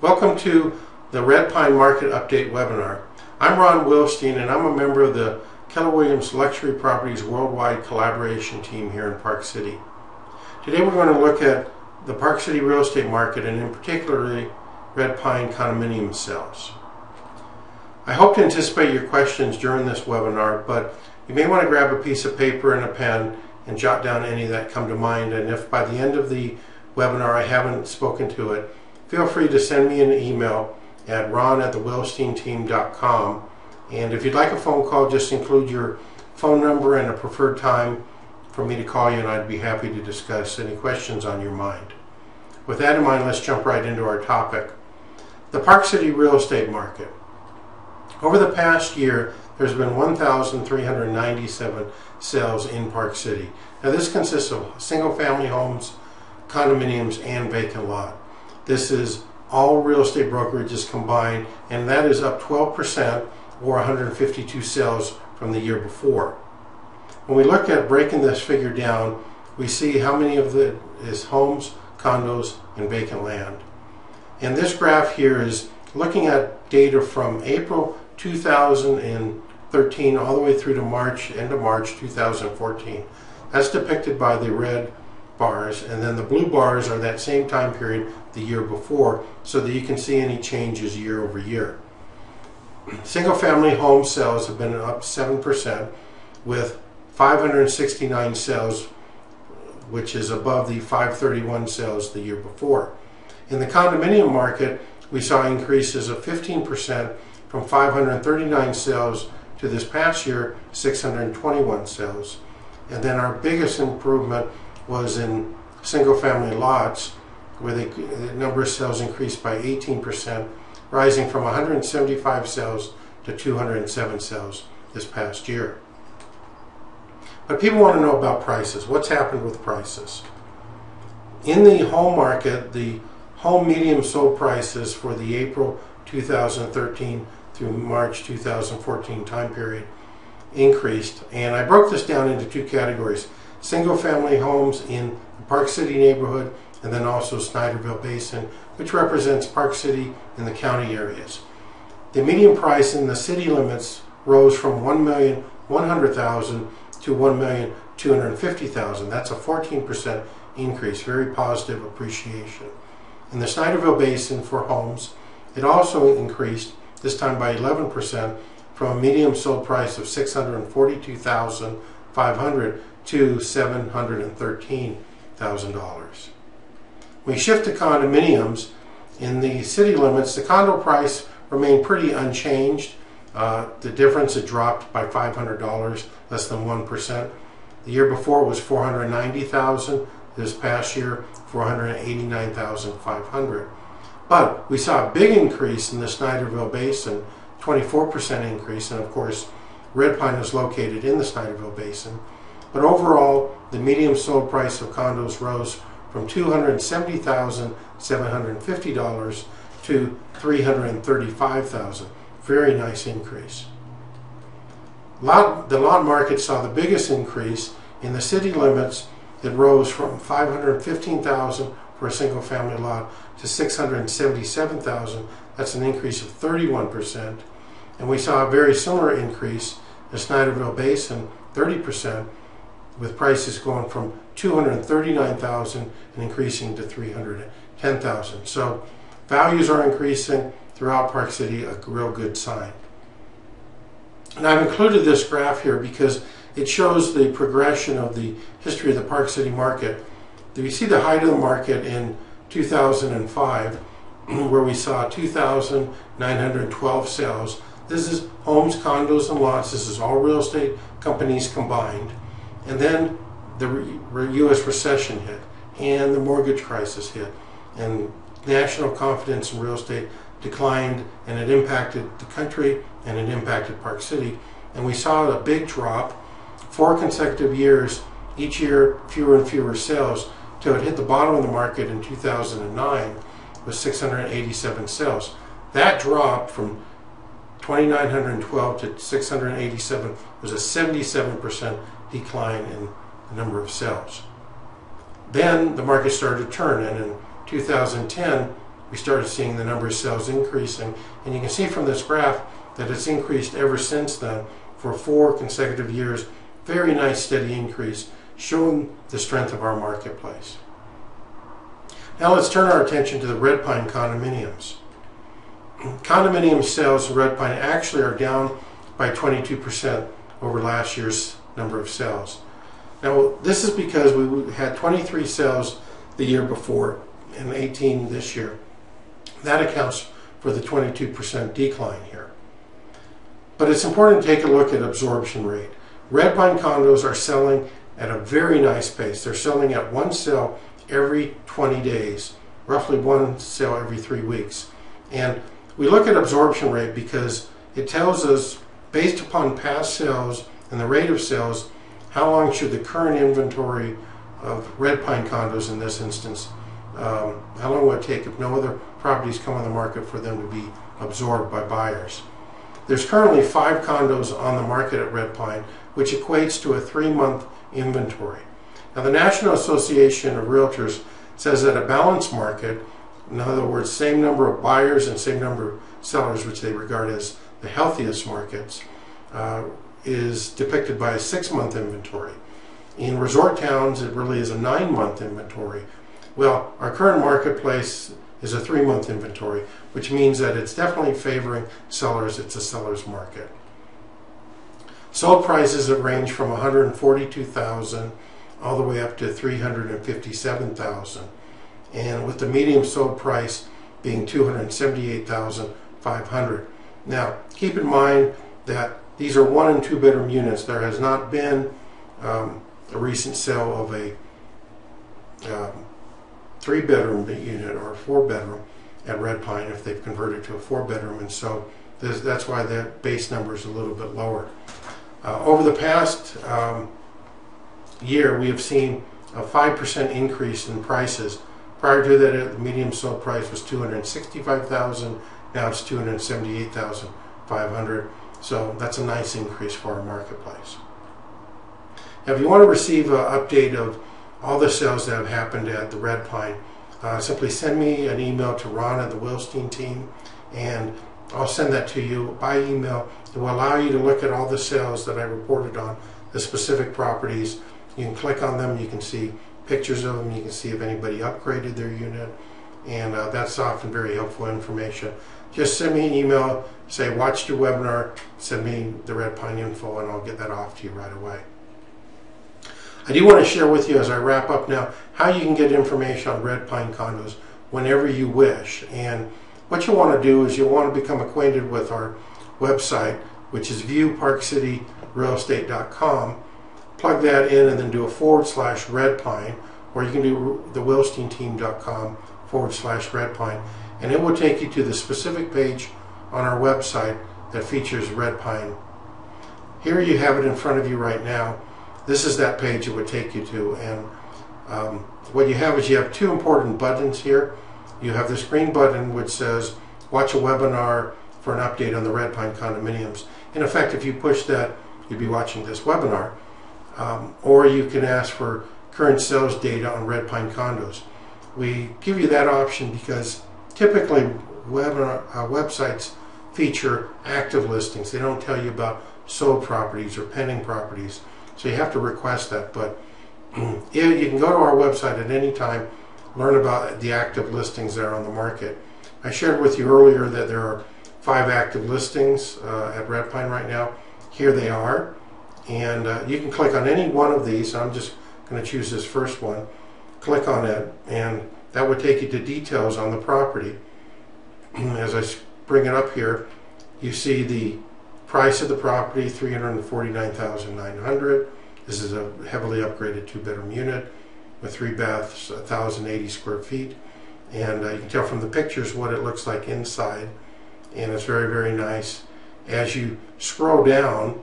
Welcome to the Red Pine Market Update webinar. I'm Ron Wilstein and I'm a member of the Keller Williams Luxury Properties Worldwide Collaboration Team here in Park City. Today we're going to look at the Park City real estate market and in particular Red Pine condominium sales. I hope to anticipate your questions during this webinar, but you may want to grab a piece of paper and a pen and jot down any that come to mind, and if by the end of the webinar I haven't spoken to it, feel free to send me an email at ron@thewilsteinteam.com, and if you'd like a phone call, just include your phone number and a preferred time for me to call you, and I'd be happy to discuss any questions on your mind. With that in mind, let's jump right into our topic. The Park City real estate market. Over the past year, there's been 1,397 sales in Park City. Now this consists of single-family homes, condominiums, and vacant lot. This is all real estate brokerages combined, and that is up 12% or 152 sales from the year before. When we look at breaking this figure down, we see how many of it is homes, condos, and vacant land. And this graph here is looking at data from April 2013 all the way through to end of March 2014. That's depicted by the red bars, and then the blue bars are that same time period the year before, so that you can see any changes year over year. Single family home sales have been up 7% with 569 sales, which is above the 531 sales the year before. In the condominium market, we saw increases of 15% from 539 sales to this past year 621 sales. And then our biggest improvement was in single-family lots, where the number of sales increased by 18%, rising from 175 sales to 207 sales this past year. But people want to know about prices. What's happened with prices? In the home market, the home medium sold prices for the April 2013 through March 2014 time period increased, and I broke this down into two categories: single-family homes in the Park City neighborhood, and then also Snyderville Basin, which represents Park City and the county areas. The median price in the city limits rose from $1,100,000 to $1,250,000. That's a 14% increase, very positive appreciation. In the Snyderville Basin for homes, it also increased, this time by 11%, from a medium sold price of $642,500 to $713,000. We shift to condominiums. In the city limits, the condo price remained pretty unchanged. The difference had dropped by $500, less than 1%. The year before it was $490,000. This past year, $489,500. But we saw a big increase in the Snyderville Basin, 24% increase, and of course Red Pine is located in the Snyderville Basin. But overall, the median sold price of condos rose from $270,750 to $335,000. Very nice increase. The lot market saw the biggest increase. In the city limits, it rose from $515,000 for a single family lot to $677,000. That's an increase of 31%. And we saw a very similar increase in the Snyderville Basin, 30%, with prices going from $239,000 and increasing to $310,000. So values are increasing throughout Park City, a real good sign. And I've included this graph here because it shows the progression of the history of the Park City market. You see the height of the market in 2005, where we saw 2,912 sales. This is homes, condos, and lots. This is all real estate companies combined. And then the U.S. recession hit, and the mortgage crisis hit, and national confidence in real estate declined, and it impacted the country, and it impacted Park City. And we saw a big drop, 4 consecutive years, each year fewer and fewer sales, till it hit the bottom of the market in 2009 with 687 sales. That drop from 2,912 to 687 was a 77% decline in the number of sales. Then the market started to turn, and in 2010 we started seeing the number of sales increasing. And you can see from this graph that it's increased ever since then for 4 consecutive years. Very nice steady increase, showing the strength of our marketplace. Now let's turn our attention to the Red Pine condominiums. Condominium sales in Red Pine actually are down by 22% over last year's number of sales. Now this is because we had 23 sales the year before and 18 this year. That accounts for the 22% decline here. But it's important to take a look at absorption rate. Red Pine condos are selling at a very nice pace. They're selling at 1 sale every 20 days, roughly 1 sale every 3 weeks. And we look at absorption rate because it tells us, based upon past sales and the rate of sales, how long should the current inventory of Red Pine condos in this instance, how long will it take if no other properties come on the market for them to be absorbed by buyers. There's currently 5 condos on the market at Red Pine, which equates to a 3-month inventory. Now the National Association of Realtors says that a balanced market, in other words, same number of buyers and same number of sellers, which they regard as the healthiest markets, is depicted by a 6-month inventory. In resort towns, it really is a 9-month inventory. Well, our current marketplace is a 3-month inventory, which means that it's definitely favoring sellers. It's a seller's market. Sold prices have ranged from $142,000 all the way up to $357,000, and with the medium sold price being $278,500. Now, keep in mind that these are 1 and 2 bedroom units. There has not been a recent sale of a 3-bedroom unit or a 4-bedroom at Red Pine if they've converted to a 4-bedroom, and so that's why that base number is a little bit lower. Over the past year, we have seen a 5% increase in prices. Prior to that, the medium sold price was $265,000. Now it's $278,500. So that's a nice increase for our marketplace. Now, if you want to receive an update of all the sales that have happened at the Red Pine, simply send me an email to Ron at the Wilstein team, and I'll send that to you by email. It will allow you to look at all the sales that I reported on the specific properties. You can click on them, you can see pictures of them, you can see if anybody upgraded their unit, and that's often very helpful information. Just send me an email, say watched your webinar, send me the Red Pine info, and I'll get that off to you right away. I do want to share with you as I wrap up now how you can get information on Red Pine condos whenever you wish. And what you want to do is you want to become acquainted with our website, which is BuyParkCity.com. Plug that in and then do a /Red Pine, or you can do the WilsteinTeam.com/Red Pine, and it will take you to the specific page on our website that features Red Pine. Here you have it in front of you right now. This is that page it would take you to, and what you have is you have 2 important buttons here. You have this green button which says watch a webinar for an update on the Red Pine condominiums. In effect, if you push that, you'd be watching this webinar. Or you can ask for current sales data on Red Pine condos. We give you that option because typically websites feature active listings. They don't tell you about sold properties or pending properties, so you have to request that. But you can go to our website at any time, learn about the active listings that are on the market. I shared with you earlier that there are 5 active listings at Red Pine right now. Here they are, and you can click on any one of these. I'm just going to choose this first one. Click on it, and that would take you to details on the property. As I bring it up here, you see the price of the property, $349,900. This is a heavily upgraded 2-bedroom unit with 3 baths, 1,080 square feet, and you can tell from the pictures what it looks like inside, and it's very, very nice. As you scroll down,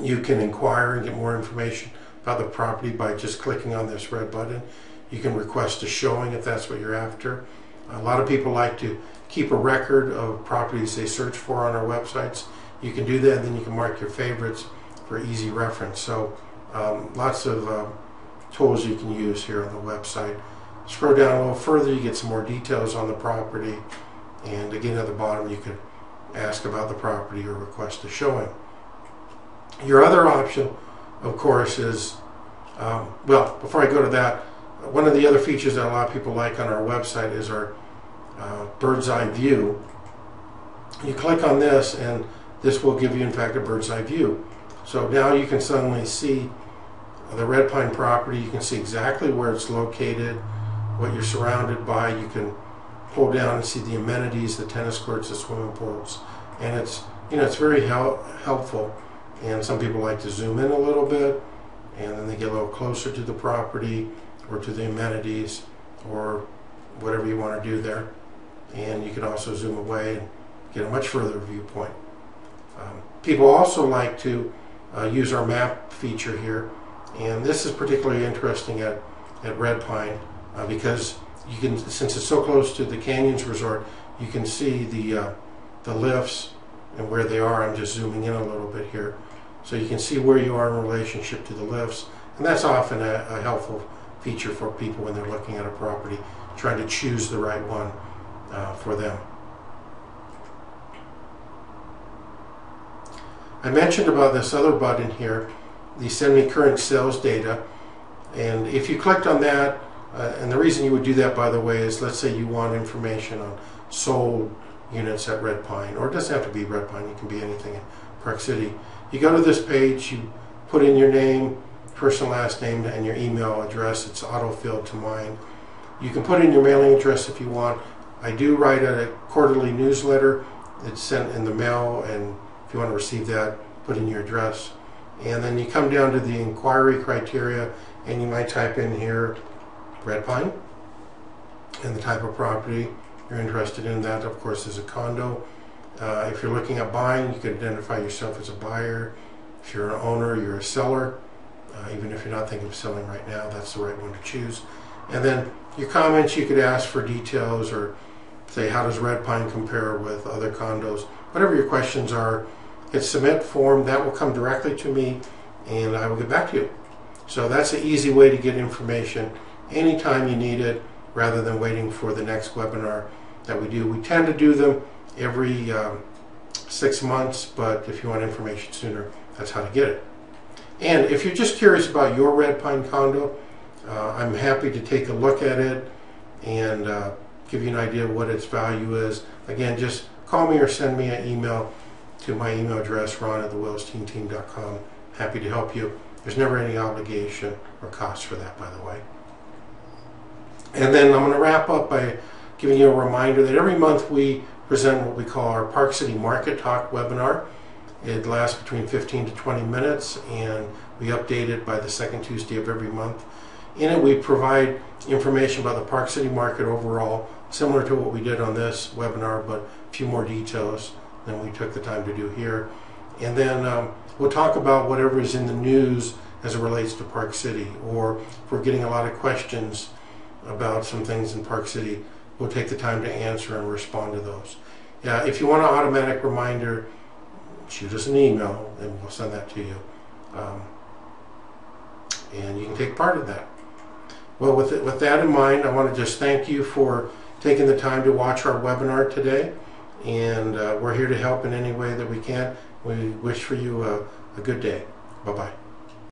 you can inquire and get more information about the property by just clicking on this red button. You can request a showing if that's what you're after. A lot of people like to keep a record of properties they search for on our websites. You can do that, and then you can mark your favorites for easy reference. So lots of tools you can use here on the website. Scroll down a little further, you get some more details on the property, and again at the bottom you could ask about the property or request a showing. Your other option, of course, is, well, before I go to that, one of the other features that a lot of people like on our website is our bird's eye view. You click on this and this will give you, in fact, a bird's eye view. So now you can suddenly see the Red Pine property. You can see exactly where it's located, what you're surrounded by. You can pull down and see the amenities, the tennis courts, the swimming pools, and it's, you know, it's very helpful. And some people like to zoom in a little bit, and then they get a little closer to the property or to the amenities or whatever you want to do there. And you can also zoom away and get a much further viewpoint. People also like to use our map feature here, and this is particularly interesting at Red Pine because you can, since it's so close to the Canyons Resort, you can see the lifts and where they are. I'm just zooming in a little bit here, so you can see where you are in relationship to the lifts, and that's often a helpful feature for people when they're looking at a property, trying to choose the right one for them. I mentioned about this other button here, the Send Me Current Sales Data, and if you clicked on that, and the reason you would do that, by the way, is let's say you want information on sold units at Red Pine, or it doesn't have to be Red Pine, it can be anything in Park City. You go to this page, you put in your name, first and last name, and your email address. It's auto-filled to mine. You can put in your mailing address if you want. I do write a quarterly newsletter. It's sent in the mail, and if you want to receive that, put in your address. And then you come down to the inquiry criteria, and you might type in here Red Pine and the type of property you're interested in. That, of course, is a condo. If you're looking at buying, you can identify yourself as a buyer. If you're an owner, you're a seller. Even if you're not thinking of selling right now, that's the right one to choose. And then your comments, you could ask for details or say, how does Red Pine compare with other condos? Whatever your questions are, hit submit form. That will come directly to me, and I will get back to you. So that's an easy way to get information anytime you need it, rather than waiting for the next webinar that we do. We tend to do them every 6 months, but if you want information sooner, that's how to get it. And if you're just curious about your Red Pine condo, I'm happy to take a look at it and give you an idea of what its value is. Again, just call me or send me an email to my email address, ron@thewellsteenteam.com. Happy to help you. There's never any obligation or cost for that, by the way. And then I'm going to wrap up by giving you a reminder that every month we present what we call our Park City Market Talk webinar. It lasts between 15 to 20 minutes, and we update it by the second Tuesday of every month. In it, we provide information about the Park City market overall, similar to what we did on this webinar, but a few more details than we took the time to do here. And then we'll talk about whatever is in the news as it relates to Park City, or if we're getting a lot of questions about some things in Park City, we'll take the time to answer and respond to those. If you want an automatic reminder, shoot us an email and we'll send that to you. And you can take part of that. Well, with that in mind, I want to just thank you for taking the time to watch our webinar today. And we're here to help in any way that we can. We wish for you a good day. Bye-bye.